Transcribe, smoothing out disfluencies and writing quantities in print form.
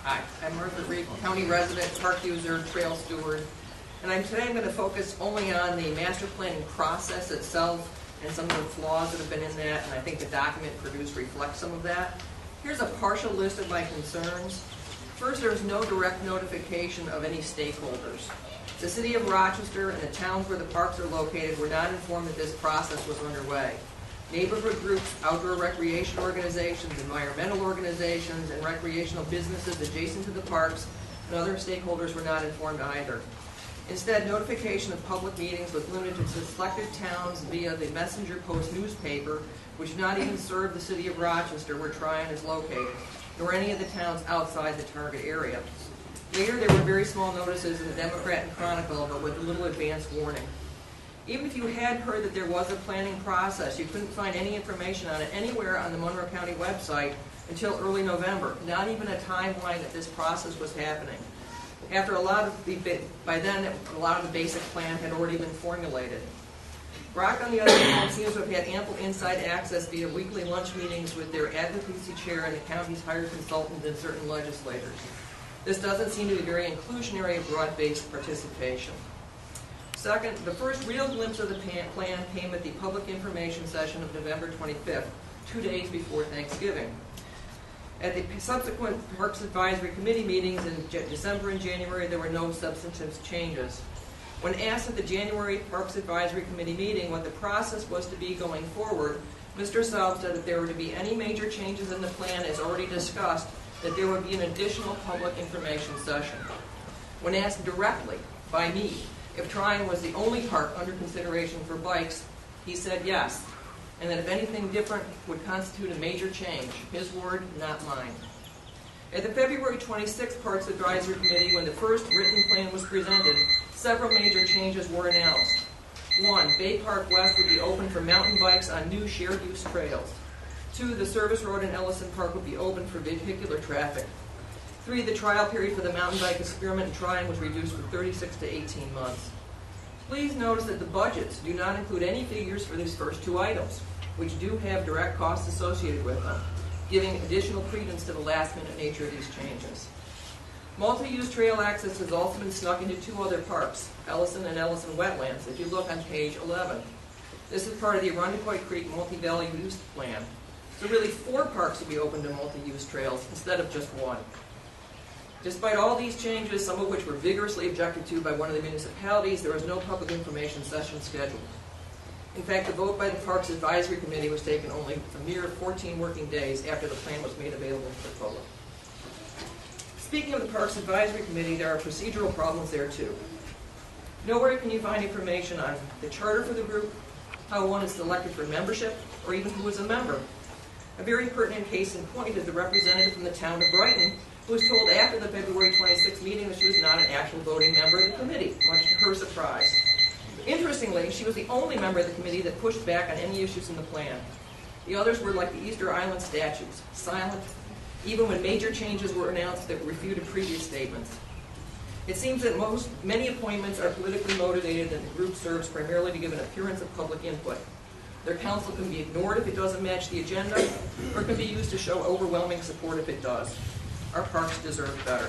Hi, I'm Margret Reed, county resident, park user, trail steward, and today I'm going to focus only on the master planning process itself and some of the flaws that have been in that, and I think the document produced reflects some of that. Here's a partial list of my concerns. First, there is no direct notification of any stakeholders. The City of Rochester and the towns where the parks are located were not informed that this process was underway. Neighborhood groups, outdoor recreation organizations, environmental organizations, and recreational businesses adjacent to the parks and other stakeholders were not informed either. Instead, notification of public meetings was limited to selected towns via the Messenger Post newspaper, which did not even serve the City of Rochester, where Tryon is located, nor any of the towns outside the target area. Later, there were very small notices in the Democrat and Chronicle, but with little advance warning. Even if you had heard that there was a planning process, you couldn't find any information on it anywhere on the Monroe County website until early November, not even a timeline that this process was happening. After by then, a lot of the basic plan had already been formulated. Brock, on the other hand, seems to have had ample inside access via weekly lunch meetings with their advocacy chair and the county's hired consultant and certain legislators. This doesn't seem to be very inclusionary of broad-based participation. Second, the first real glimpse of the plan came at the public information session of November 25th, 2 days before Thanksgiving. At the subsequent Parks Advisory Committee meetings in December and January, there were no substantive changes. When asked at the January Parks Advisory Committee meeting what the process was to be going forward, Mr. Self said that there were to be any major changes in the plan as already discussed, that there would be an additional public information session. When asked directly by me if Tryon was the only park under consideration for bikes, he said yes, and that if anything different would constitute a major change. His word, not mine. At the February 26th Parks Advisory Committee, when the first written plan was presented, several major changes were announced. 1, Bay Park West would be open for mountain bikes on new shared-use trails. 2, the service road in Ellison Park would be open for vehicular traffic. 3, the trial period for the mountain bike experiment in Tryon was reduced from 36 to 18 months. Please notice that the budgets do not include any figures for these first 2 items, which do have direct costs associated with them, giving additional credence to the last-minute nature of these changes. Multi-use trail access has also been snuck into 2 other parks, Ellison and Ellison Wetlands, if you look on page 11. This is part of the Arundecoit Creek Multi-Valley Use Plan. So really 4 parks will be open to multi-use trails instead of just 1. Despite all these changes, some of which were vigorously objected to by one of the municipalities, there was no public information session scheduled. In fact, the vote by the Parks Advisory Committee was taken only a mere 14 working days after the plan was made available to the public. Speaking of the Parks Advisory Committee, there are procedural problems there too. Nowhere can you find information on the charter for the group, how one is selected for membership, or even who is a member. A very pertinent case in point is the representative from the town of Brighton, who was told after the February 26th meeting that she was not an actual voting member of the committee, much to her surprise. Interestingly, she was the only member of the committee that pushed back on any issues in the plan. The others were like the Easter Island statues, silent, even when major changes were announced that refuted previous statements. It seems that many appointments are politically motivated and the group serves primarily to give an appearance of public input. Their counsel can be ignored if it doesn't match the agenda, or can be used to show overwhelming support if it does. Our parks deserve better.